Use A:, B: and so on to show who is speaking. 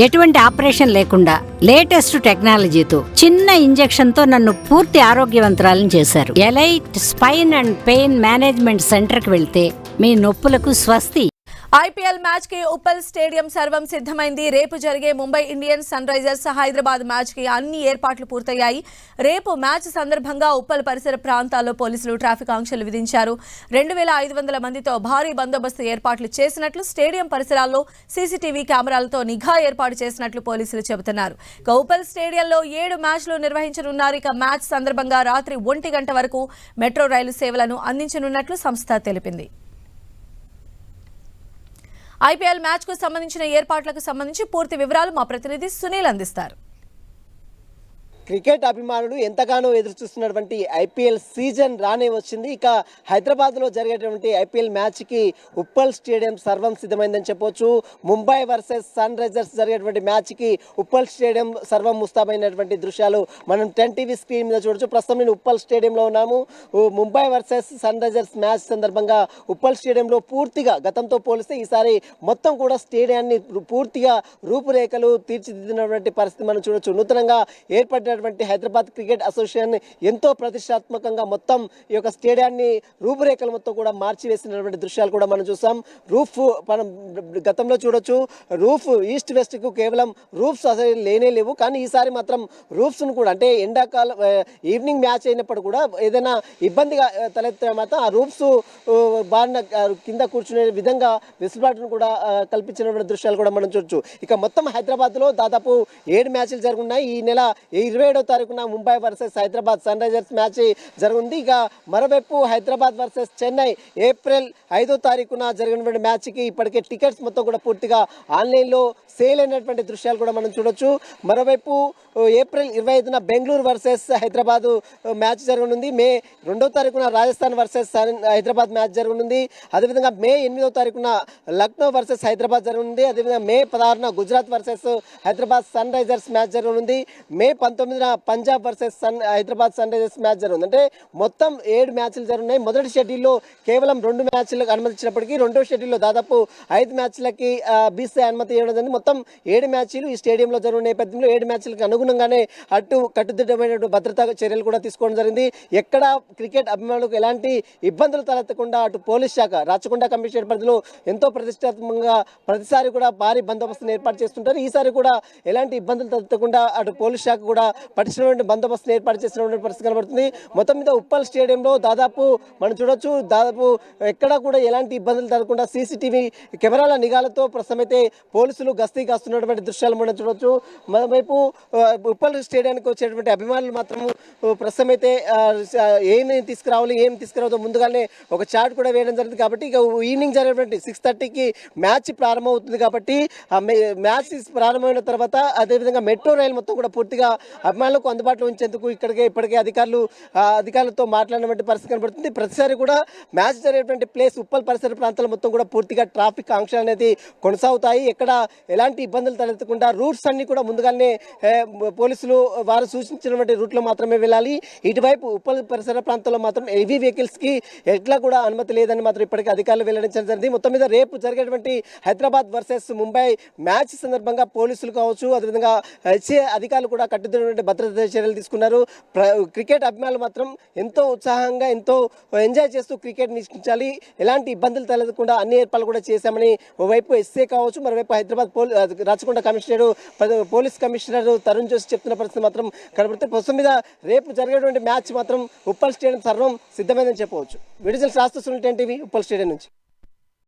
A: ఎటువంటి ఆపరేషన్ లేకుండా లేటెస్ట్ టెక్నాలజీతో చిన్న ఇంజెక్షన్ తో నన్ను పూర్తి ఆరోగ్యవంతురాలను చేశారు. Elite spine and pain management centre కి వెళ్తే మీ నొప్పులకు స్వస్తి.
B: ఐపీఎల్ మ్యాచ్ కి ఉప్పల్ స్టేడియం సర్వం సిద్ధమైంది. రేపు జరిగే Mumbai Indians Sunrisers Hyderabad match కి అన్ని ఏర్పాట్లు పూర్తయ్యాయి. రేపు మ్యాచ్ సందర్భంగా ఉప్పల్ పరిసర ప్రాంతాల్లో పోలీసులు ట్రాఫిక్ ఆంక్షలు విధించారు. 2500 మందితో భారీ బందోబస్తు ఏర్పాట్లు చేసినట్లు, స్టేడియం పరిసరాల్లో సీసీటీవీ కెమెరాలతో నిఘా ఏర్పాటు చేసినట్లు పోలీసులు చెబుతున్నారు. ఇక ఉప్పల్ స్టేడియంలో 7 మ్యాచ్లు నిర్వహించనున్నారు. ఇక మ్యాచ్ సందర్భంగా రాత్రి 1 గంట వరకు మెట్రో రైలు సేవలను అందించనున్నట్లు సంస్థ తెలిపింది. ఐపీఎల్ మ్యాచ్ కు సంబంధించిన ఏర్పాట్లకు సంబంధించి పూర్తి వివరాలు మా ప్రతినిధి సునీల్ అందిస్తారు.
C: క్రికెట్ అభిమానులు ఎంతగానో ఎదురు చూస్తున్నటువంటి ఐపీఎల్ సీజన్ రానే వచ్చింది. ఇక హైదరాబాద్లో జరిగేటువంటి ఐపీఎల్ మ్యాచ్కి ఉప్పల్ స్టేడియం సర్వం సిద్ధమైందని చెప్పొచ్చు. ముంబై వర్సెస్ సన్ రైజర్స్ జరిగేటువంటి మ్యాచ్కి ఉప్పల్ స్టేడియం సర్వం ముస్తాబైనటువంటి దృశ్యాలు మనం 10 టీవీ స్క్రీన్ మీద చూడొచ్చు. ప్రస్తుతం నేను ఉప్పల్ స్టేడియంలో ఉన్నాము. Mumbai versus Sunrisers match సందర్భంగా ఉప్పల్ స్టేడియంలో పూర్తిగా గతంతో పోలిస్తే ఈసారి మొత్తం కూడా స్టేడియాన్ని పూర్తిగా రూపురేఖలు తీర్చిదిద్దినటువంటి పరిస్థితి మనం చూడొచ్చు. నూతనంగా ఏర్పడిన హైదరాబాద్ క్రికెట్ అసోసియేషన్ ఎంతో ప్రతిష్టాత్మకంగా మొత్తం ఈ యొక్క స్టేడియాన్ని రూపురేఖలు మొత్తం కూడా మార్చివేసినటువంటి దృశ్యాలు కూడా మనం చూసాం. రూఫ్ మనం గతంలో చూడొచ్చు. రూఫ్ ఈస్ట్ వెస్ట్ కు కేవలం రూఫ్స్ అసలు లేనే లేవు. కానీ ఈసారి మాత్రం రూఫ్స్ ను కూడా అంటే ఎండాకాలం ఈవినింగ్ మ్యాచ్ అయినప్పుడు కూడా ఏదైనా ఇబ్బందిగా తలెత్తే మాత్రం ఆ రూఫ్స్ బారిన కింద కూర్చునే విధంగా వెసులుబాటును కూడా కల్పించినటువంటి దృశ్యాలు కూడా మనం చూడొచ్చు. ఇక మొత్తం హైదరాబాద్ లో దాదాపు 7 మ్యాచ్లు జరుగున్నాయి. ఈ నెల 27వ తారీఖున Mumbai versus Hyderabad Sunrisers match జరుగుంది. ఇక మరోవైపు హైదరాబాద్ వర్సెస్ చెన్నై ఏప్రిల్ 5వ తారీఖున జరిగినటువంటి మ్యాచ్కి ఇప్పటికే టికెట్స్ మొత్తం కూడా పూర్తిగా ఆన్లైన్లో సేల్ అయినటువంటి దృశ్యాలు కూడా మనం చూడొచ్చు. మరోవైపు ఏప్రిల్ 25న బెంగళూరు వర్సెస్ హైదరాబాద్ మ్యాచ్ జరగనుంది. మే 2వ తారీఖున రాజస్థాన్ వర్సెస్ హైదరాబాద్ మ్యాచ్ జరగనుంది. అదేవిధంగా మే 8వ తారీఖున లక్నో వర్సెస్ హైదరాబాద్ జరగనుంది. అదేవిధంగా మే 16న Gujarat versus Hyderabad Sunrisers match జరగనుంది. మే 19న Punjab versus Hyderabad Sunrisers match జరుగుతుంది. అంటే మొత్తం 7 మ్యాచ్లు జరుగుతున్నాయి. మొదటి షెడ్యూల్లో కేవలం 2 మ్యాచ్లకు అనుమతించినప్పటికీ రెండో షెడ్యూల్లో దాదాపు 5 మ్యాచ్లకి బీసీ అనుమతి ఇవ్వడం జరిగింది. మొత్తం 7 మ్యాచ్లు ఈ స్టేడియంలో జరుగుతున్న నేపథ్యంలో 7 మ్యాచ్లకు అనుగుణంగానే కట్టుదిట్టమైన భద్రతా చర్యలు కూడా తీసుకోవడం జరిగింది. ఎక్కడ క్రికెట్ అభిమానులకు ఎలాంటి ఇబ్బందులు తలెత్తకుండా అటు పోలీస్ శాఖ రాచకొండ కమిషనర్ పరిధిలో ఎంతో ప్రతిష్టాత్మకంగా ప్రతిసారి కూడా భారీ బందోబస్తును ఏర్పాటు చేస్తుంటారు. ఈసారి కూడా ఎలాంటి ఇబ్బందులు తలెత్తకుండా అటు పోలీస్ శాఖ కూడా పటిష్టమైన బందోబస్తును ఏర్పాటు చేసినటువంటి పరిస్థితి కనబడుతుంది. మొత్తం మీద ఉప్పల్ స్టేడియంలో దాదాపు మనం చూడొచ్చు, దాదాపు ఎక్కడా కూడా ఎలాంటి ఇబ్బందులు తగ్గకుండా సీసీటీవీ కెమెరాల నిఘాలతో ప్రస్తుతమైతే పోలీసులు గస్తీ కాస్తున్నటువంటి దృశ్యాలు మనం చూడొచ్చు. మరోవైపు ఉప్పల్ స్టేడియానికి వచ్చేటువంటి అభిమానులు మాత్రం ప్రస్తుతం అయితే ఏమి తీసుకురావాలి ఏం తీసుకురావద్దో ముందుగానే ఒక చార్ట్ కూడా వేయడం జరిగింది. కాబట్టి ఇక ఈవినింగ్ జరిగేటువంటి 6:30కి మ్యాచ్ ప్రారంభమవుతుంది. కాబట్టి ఆ మ్యాచ్ ప్రారంభమైన తర్వాత అదేవిధంగా మెట్రో రైలు మొత్తం కూడా పూర్తిగా అభిమానులకు అందుబాటులో ఉంచేందుకు ఇప్పటికే అధికారులతో మాట్లాడినటువంటి పరిస్థితి కనబడుతుంది. ప్రతిసారి కూడా మ్యాచ్ జరిగేటువంటి ప్లేస్ ఉప్పల్ పరిసర ప్రాంతాలు మొత్తం కూడా పూర్తిగా ట్రాఫిక్ ఆంక్షలు అనేది కొనసాగుతాయి. ఎక్కడ ఎలాంటి ఇబ్బందులు తలెత్తకుండా రూట్స్ అన్ని కూడా ముందుగానే పోలీసులు వారు సూచించినటువంటి రూట్లో మాత్రమే వెళ్ళాలి. ఇటువైపు ఉప్పల్ పరిసర ప్రాంతాల్లో మాత్రం హెవీ వెహికల్స్ కి ఎట్లా కూడా అనుమతి లేదని మాత్రం ఇప్పటికే అధికారులు వెల్లడించడం జరిగింది. మొత్తం మీద రేపు జరిగేటువంటి హైదరాబాద్ వర్సెస్ ముంబై మ్యాచ్ సందర్భంగా పోలీసులు కావచ్చు, అదేవిధంగా హెచ్ఏ అధికారులు కూడా కట్టుదిట్టమైన భద్రతా చర్యలు తీసుకున్నారు. క్రికెట్ అభిమానులు మాత్రం ఎంతో ఉత్సాహంగా ఎంతో ఎంజాయ్ చేస్తూ క్రికెట్ వీక్షించాలి. ఎలాంటి ఇబ్బందులు తలెత్తకుండా అన్ని ఏర్పాట్లు కూడా చేశామని ఓవైపు ఎస్ఏ కావచ్చు, మరోవైపు Hyderabad Rachakonda commissioner police commissioner Tarun Joshi చెప్తున్న పరిస్థితి మాత్రం కనబడుతుంది. ప్రస్తుతం మీద రేపు జరిగేటువంటి మ్యాచ్ మాత్రం ఉప్పల్ స్టేడియం సర్వం సిద్ధమైందని చెప్పవచ్చు. విడుదల శాస్త్ర 10 టీవీ ఉప్పల్ స్టేడియం నుంచి.